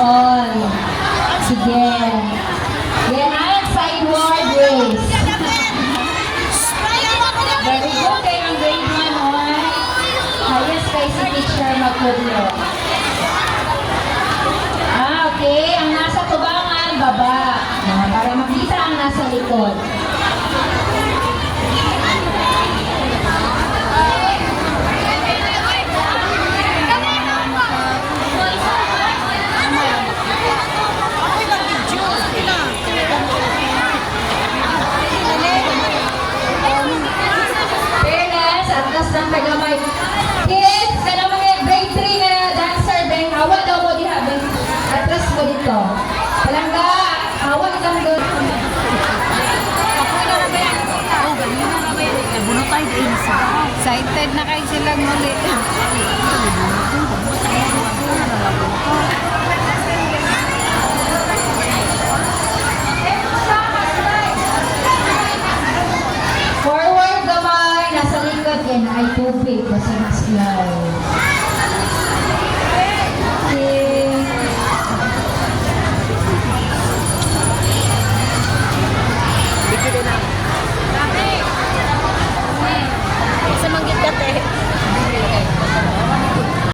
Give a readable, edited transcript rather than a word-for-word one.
all. Sige. Yan ang sideward race. Very good. Kaya ang grade 1 ay highest kay si teacher Magpudlo. Okay. Ang nasa tubangan, baba. Para makita ang nasa likod. Ng tagamay. Kids, kana mga grade 3 na dancer, beng, hawa daw mo diha, beng. Atras mo dito. Palangga, hawa kang doon. Nabuno tayo din sa. Excited na kayo silang muli. Forward gamay, nasa likod yan ay tubig.